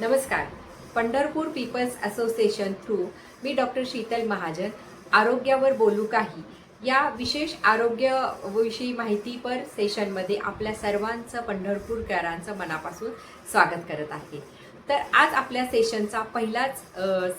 नमस्कार. Pandharpur people's association through मी doctor Sheetal Mahajan आरोग्यावर बोलू काही या विशेष आरोग्याविषयी माहितीपर सेशनमध्ये आपल्या सर्वांचं पंढरपूरकरांचं मनापासून स्वागत करत आहे. तर आज आपल्या सेशनचा पहिलाच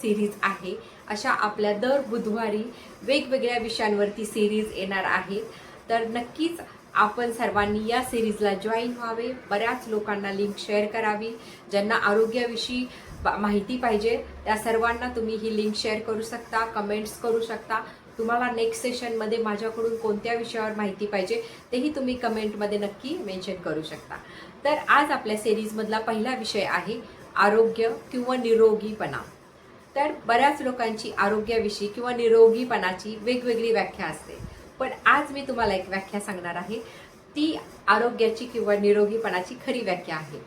सिरीज आहे. अशा आपल्या दर बुधवारी वेगवेगळ्या विषयांवरती सिरीज येणार आहेत. तर नक्कीच आपण सर्वांनी या सिरीजला जॉईन व्हावे. बऱ्याच लोकांना लिंक शेअर करावी. ज्यांना आरोग्याविषयी माहिती पाहिजे त्या सर्वांना तुम्ही ही लिंक शेअर करू शकता, कमेंट्स करू शकता. तुम्हाला नेक्स्ट सेशनमध्ये माझ्याकडून कोणत्या विषयावर माहिती पाहिजे तेही तुम्ही कमेंटमध्ये नक्की मेन्शन करू शकता. तर आज आपल्या सिरीजमधला पहिला विषय आहे आरोग्य किंवा निरोगीपणा. तर बऱ्याच लोकांची आरोग्याविषयी किंवा निरोगीपणाची वेगवेगळी व्याख्या असते, पण आज मी तुम्हाला एक व्याख्या सांगणार आहे. ती आरोग्याची किंवा निरोगीपणाची खरी व्याख्या आहे.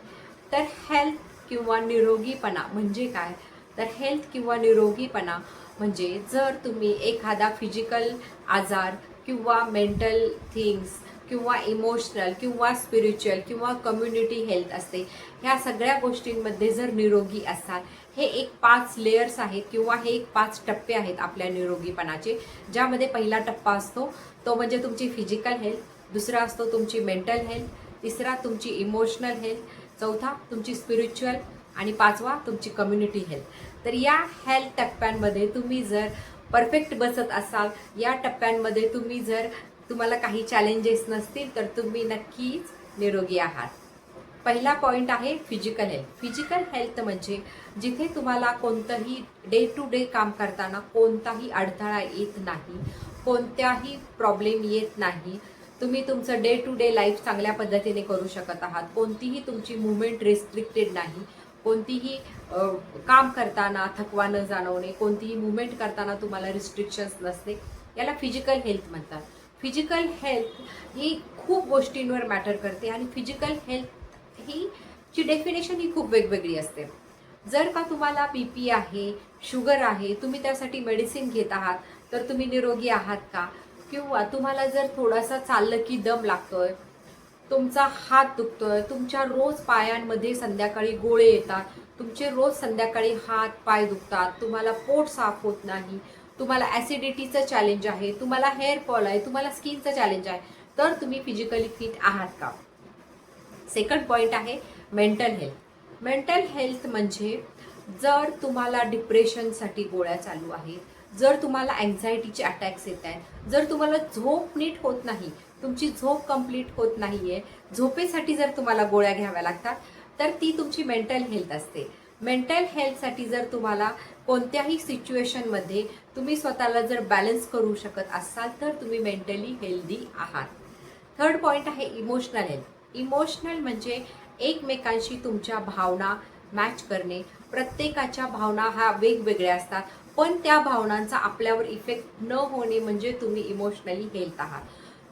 तर हेल्थ किंवा निरोगीपणा म्हणजे काय? तर हेल्थ किंवा निरोगीपणा म्हणजे जर तुम्ही एखादा फिजिकल आजार किंवा मेंटल थिंग्स किंवा इमोशनल किंवा स्पिरिच्युअल किंवा कम्युनिटी हेल्थ असते, ह्या सगळ्या गोष्टींमध्ये जर निरोगी असाल, हे एक 5 लेयर्स आहेत किंवा हे एक 5 टप्पे आहेत आपल्या निरोगीपणाचे. ज्यामध्ये पहिला टप्पा असतो तो म्हणजे तुमची फिजिकल हेल्थ, दुसरा असतो तुमची मेंटल हेल्थ, तिसरा तुमची इमोशनल हेल्थ, चौथा तुमची स्पिरिच्युअल आणि पाचवा तुमची कम्युनिटी हेल्थ. तर या हेल्थ टप्प्यांमध्ये तुम्ही जर परफेक्ट बसत असाल, या टप्प्यांमध्ये तुम्हाला काही चॅलेंजेस नसतील, तर तुम्ही नक्कीच निरोगी आहात. पहिला पॉईंट आहे फिजिकल हेल्थ. फिजिकल हेल्थ म्हणजे जिथे तुम्हाला कोणतंही डे टू डे काम करताना कोणताही अडथळा येत नाही, कोणत्याही प्रॉब्लेम येत नाही. तुम्ही तुमचं डे टू डे लाईफ चांगल्या पद्धतीने करू शकत आहात. कोणतीही तुमची मुवमेंट रिस्ट्रिक्टेड नाही. कोणतीही काम करताना थकवा न जाणवणे, कोणतीही मुवमेंट करताना तुम्हाला रिस्ट्रिक्शन्स नसते, याला फिजिकल हेल्थ म्हणतात. फिजिकल हेल्थ ही खूप गोष्टींवर मॅटर करते आणि फिजिकल हेल्थ ही ची डेफिनेशन ही खूप वेगवेगळी असते. जर का तुम्हाला BP आहे, शुगर आहे, तुम्ही त्यासाठी मेडिसिन घेत आहात, तर तुम्ही निरोगी आहात का? किंवा तुम्हाला जर थोडासा चाललं की दम लागतोय, तुमचा हात दुखतोय, तुमच्या रोज पायांमध्ये संध्याकाळी गोळे येतात, तुमचे रोज संध्याकाळी हात पाय दुखतात, तुम्हाला पोट साफ होत नाही, तुम्हाला ॲसिडिटीचं चॅलेंज आहे, तुम्हाला हेअर फॉल आहे, तुम्हाला स्किनचं चॅलेंज आहे, तर तुम्ही फिजिकली फिट आहात का? सेकंड पॉईंट आहे मेंटल हेल्थ. मेंटल हेल्थ म्हणजे जर तुम्हाला डिप्रेशनसाठी गोळ्या चालू आहेत, जर तुम्हाला अँझायटीचे अटॅक्स येत आहेत, जर तुम्हाला झोप नीट होत नाही, तुमची झोप कंप्लीट होत नाही आहे, झोपेसाठी जर तुम्हाला गोळ्या घ्याव्या लागतात, तर ती तुमची मेंटल हेल्थ असते. मेंटल हेल्थसाठी जर तुम्हाला कोणत्याही सिच्युएशनमध्ये तुम्ही स्वतःला जर बॅलन्स करू शकत असाल, तर तुम्ही मेंटली हेल्दी आहात. थर्ड पॉईंट आहे इमोशनल हेल्थ. इमोशनल म्हणजे एकमेकांशी तुमच्या भावना मॅच करणे. प्रत्येकाच्या भावना ह्या वेगवेगळ्या असतात, पण त्या भावनांचा आपल्यावर इफेक्ट न होणे म्हणजे तुम्ही इमोशनली हेल्थ आहात.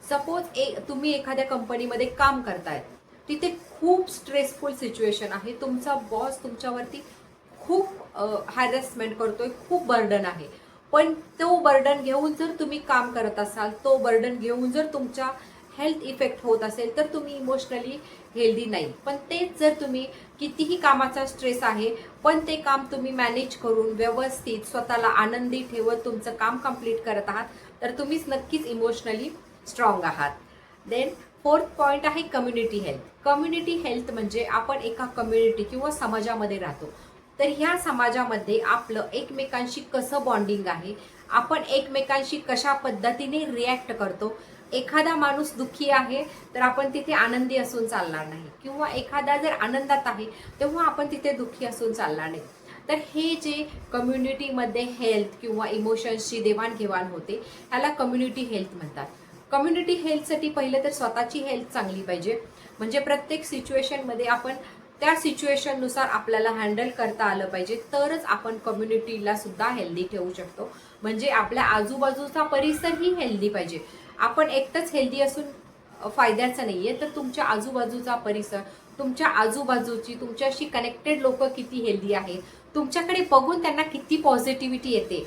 सपोज तुम्ही एखाद्या कंपनीमध्ये काम करताय, तिथे खूप स्ट्रेसफुल सिच्युएशन आहे, तुमचा बॉस तुमच्यावरती खूप हॅरेसमेंट करतोय, खूप बर्डन आहे, पण तो बर्डन घेऊन जर तुम्ही काम करत असाल, तो बर्डन घेऊन जर तुमच्या हेल्थ इफेक्ट होत असेल, तर तुम्ही इमोशनली हेल्दी नाही. पण तेच जर तुम्ही कितीही कामाचा स्ट्रेस आहे, पण ते काम तुम्ही मॅनेज करून व्यवस्थित स्वतःला आनंदी ठेवत तुमचं काम कंप्लीट करत आहात, तर तुम्हीच नक्कीच इमोशनली स्ट्रॉंग आहात. देन फोर्थ पॉईंट आहे कम्युनिटी हेल्थ. कम्युनिटी हेल्थ म्हणजे आपण एका कम्युनिटी किंवा समाजामध्ये राहतो, तर ह्या समाजामध्ये आपलं एकमेकांशी कसं बॉन्डिंग आहे, आपण एकमेकांशी कशा पद्धतीने रिॲक्ट करतो. एखादा माणूस दुःखी आहे तर आपण तिथे आनंदी असून चालणार नाही, किंवा एखादा जर आनंदात आहे तेव्हा आपण तिथे दुःखी असून चालणार नाही. तर हे जे कम्युनिटीमध्ये हेल्थ किंवा इमोशन्सची देवाणघेवाण होते, ह्याला कम्युनिटी हेल्थ म्हणतात. कम्युनिटी हेल्थसाठी पहिलं तर स्वतःची हेल्थ चांगली पाहिजे. म्हणजे प्रत्येक सिच्युएशनमध्ये आपण त्या सिच्युएशननुसार आपल्याला हँडल करता आलं पाहिजे, तरच आपण कम्युनिटीला सुद्धा हेल्दी ठेवू शकतो. म्हणजे आपल्या आजूबाजूचा परिसरही हेल्दी पाहिजे. आपण एकटंच हेल्दी असून फायद्याचं नाही आहे, तर तुमच्या आजूबाजूचा परिसर, तुमच्या आजूबाजूची तुमच्याशी कनेक्टेड लोक किती हेल्दी आहेत, तुमच्याकडे बघून त्यांना किती पॉझिटिव्हिटी येते,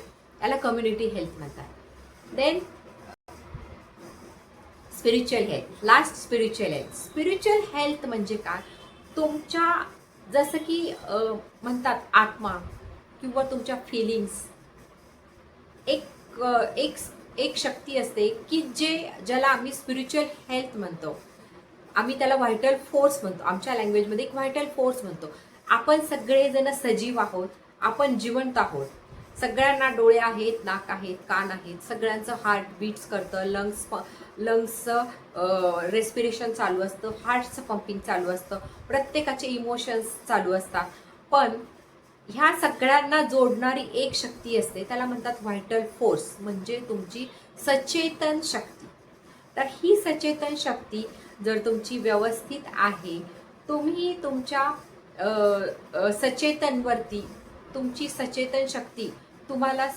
याला कम्युनिटी हेल्थ म्हणतात. Then spiritual health. Last spiritual health. Spiritual health म्हणजे काय? तुमच्या जसं की म्हणतात आत्मा किंवा तुमच्या फिलिंग्स, एक एक एक शक्ती असते की ज्याला आम्ही स्पिरिच्युअल हेल्थ म्हणतो, आम्ही त्याला व्हायटल फोर्स म्हणतो, आमच्या लँग्वेजमध्ये एक व्हायटल फोर्स म्हणतो. आपण सगळेजण सजीव आहोत, आपण जिवंत आहोत. सगळ्यांना डोळे आहेत, नाक आहेत, कान आहेत, सगळ्यांचं हार्ट बीट्स करतं, लंग्सचं रेस्पिरेशन चालू असतं, हार्टचं पंपिंग चालू असतं, प्रत्येकाचे इमोशन्स चालू असतात. पण ह्या सगळ्यांना जोडणारी एक शक्ती असते, त्याला म्हणतात व्हायटल फोर्स, म्हणजे तुमची सचेतन शक्ती. तर ही सचेतन शक्ती जर तुमची व्यवस्थित आहे, तुम्ही तुमच्या सचेतनवरती, तुमची सचेतन शक्ती तुम्हाला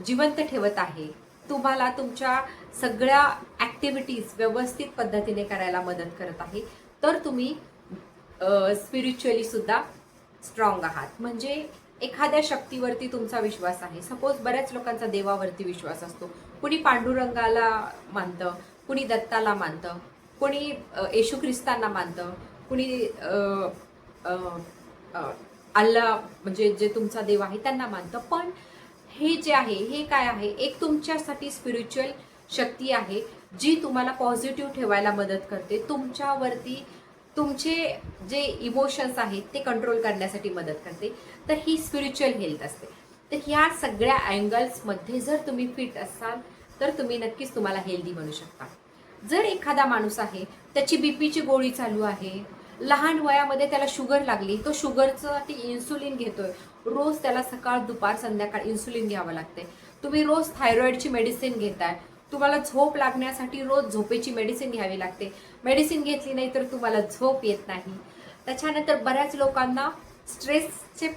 जिवंत ठेवत आहे, तुम्हाला तुमच्या सगळ्या ॲक्टिव्हिटीज व्यवस्थित पद्धतीने करायला मदत करत आहे, तर तुम्ही स्पिरिच्युअली सुद्धा स्ट्रॉंग आहात. म्हणजे एखाद्या शक्तीवरती तुमचा विश्वास आहे. सपोज बऱ्याच लोकांचा देवावरती विश्वास असतो. कुणी पांडुरंगाला मानतं, कुणी दत्ताला मानतं, कुणी येशू ख्रिस्तांना मानतं, कुणी अल्ला म्हणजे जे तुमचा देव आहे त्यांना मानतं. पण हे जे आहे हे काय आहे, एक तुमच्यासाठी स्पिरिच्युअल शक्ती आहे जी तुम्हाला पॉझिटिव्ह ठेवायला मदत करते, तुमच्यावरती तुमचे जे इमोशन्स आहेत ते कंट्रोल करण्यासाठी मदत करते. तर ही स्पिरिच्युअल हेल्थ असते. तर ह्या सगळ्या अँगल्समध्ये जर तुम्ही फिट असाल तर तुम्ही नक्कीच तुम्हाला हेल्दी बनू शकता. जर एखादा माणूस आहे, त्याची बीपीची गोळी चालू आहे, लहान वयामध्ये त्याला शुगर लागली, तो शुगरसाठी इन्सुलिन घेतोय, रोज त्याला सकाळ दुपार संध्याकाळ इन्सुलिन घ्यावं लागते. तुम्ही रोज थायरॉइडची मेडिसिन घेताय, तुम्हाला झोप लागण्यासाठी रोज झोपेची मेडिसिन घ्यावी लागते, मेडिसिन घेतली नाही तर तुम्हाला झोप येत नाही. त्याच्यानंतर बऱ्याच लोकांना स्ट्रेसचे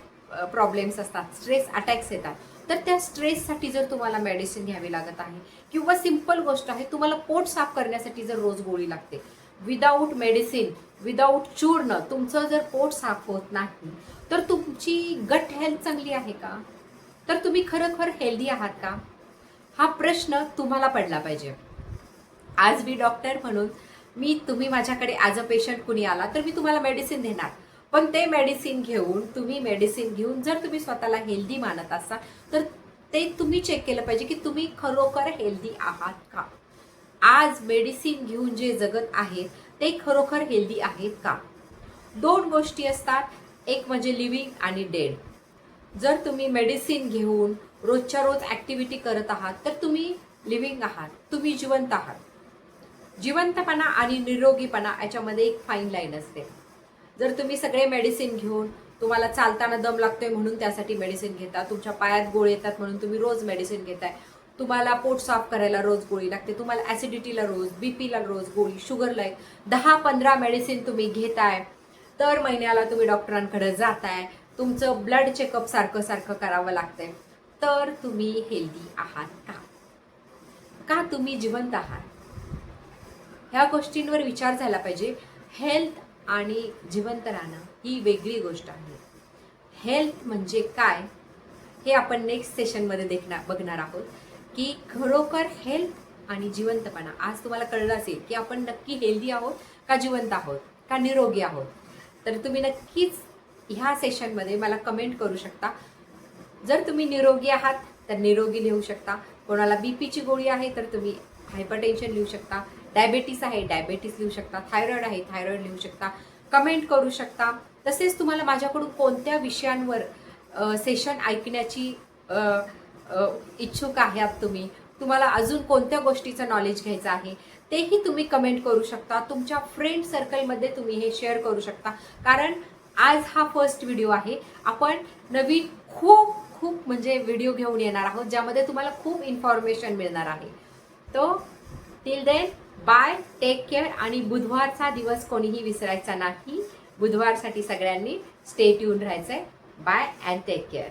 प्रॉब्लेम्स असतात, स्ट्रेस अटॅक्स येतात. तर त्या स्ट्रेससाठी जर तुम्हाला मेडिसिन घ्यावी लागत आहे, किंवा सिंपल गोष्ट आहे, तुम्हाला पोट साफ करण्यासाठी जर रोज गोळी लागते, विदाऊट मेडिसिन, विदाऊट चूर्ण तुमचं जर पोट साफ होत नाही, तर तुमची गट हेल्थ चांगली आहे का? तर तुम्ही खरोखर हेल्दी आहात का? हा प्रश्न तुम्हाला पडला पाहिजे. आज मी डॉक्टर म्हणून तुम्ही माझ्याकडे ॲज अ पेशंट कुणी आला तर मी तुम्हाला मेडिसिन देणार. पण ते मेडिसिन घेऊन जर तुम्ही स्वतःला हेल्दी मानत असाल तर ते तुम्ही चेक केलं पाहिजे की तुम्ही खरोखर हेल्दी आहात का? आज मेडिसिन घेऊन जे जगत आहेत ते खरोखर हेल्दी आहेत का? दोन गोष्टी असतात, एक म्हणजे लिव्हिंग आणि डेड. जर तुम्ही मेडिसिन घेऊन रोजच्या रोज ॲक्टिव्हिटी करत आहात तर तुम्ही लिव्हिंग आहात, तुम्ही जिवंत आहात. जिवंतपणा आणि निरोगीपणा याच्यामध्ये एक फाईन लाईन असते. जर तुम्ही सगळे मेडिसिन घेऊन, तुम्हाला चालताना दम लागतोय म्हणून त्यासाठी मेडिसिन घेता, तुमच्या पायात गोळे येतात म्हणून तुम्ही रोज मेडिसिन घेताय, तुम्हाला पोट साफ करायला रोज गोळी लागते, तुम्हाला ॲसिडिटीला रोज, बीपीला रोज गोळी, शुगरला 10-15 मेडिसिन तुम्ही घेताय, तर महिन्याला तुम्ही डॉक्टरांकडे जाताय, तुमचं ब्लड चेकअप सारखं सारखं करावं लागतंय, तर तुम्ही हेल्दी आहात का? का तुम्ही जिवंत आहात? ह्या गोष्टींवर विचार झाला पाहिजे. हेल्थ आणि जिवंत राहणं ही वेगळी गोष्ट आहे. हेल्थ म्हणजे काय हे आपण नेक्स्ट सेशनमध्ये बघणार आहोत की खरोखर हेल्थ आणि जिवंतपणा. आज तुम्हाला कळलं असेल की आपण नक्की हेल्दी आहोत का, जिवंत आहोत का, निरोगी आहोत. तर तुम्ही नक्कीच ह्या सेशनमध्ये मला कमेंट करू शकता. जर तुम्ही निरोगी आहात तर निरोगी लिहू शकता, कोणाला बीपीची गोळी आहे तर तुम्ही हायपरटेन्शन लिहू शकता, डायबेटीस आहे डायबेटीस लिहू शकता, थायरॉइड आहे थायरॉइड लिहू शकता, कमेंट करू शकता. तसेच तुम्हाला माझ्याकडून कोणत्या विषयांवर सेशन ऐकण्याची इच्छुक आहात, तुम्हाला अजून कोणत्या गोष्टीचं नॉलेज घ्यायचं आहे तेही तुम्ही कमेंट करू शकता. तुमच्या फ्रेंड सर्कलमध्ये तुम्ही हे शेअर करू शकता, कारण आज हा फर्स्ट व्हिडिओ आहे. आपण नवीन खूप खूप म्हणजे व्हिडिओ घेऊन येणार आहोत ज्यामध्ये तुम्हाला खूप इन्फॉर्मेशन मिळणार आहे. तो till then bye, take care. आणि बुधवारचा दिवस कोणीही विसरायचा नाही. बुधवारसाठी सगळ्यांनी स्टे ट्यून राहायचंय. Bye and take care.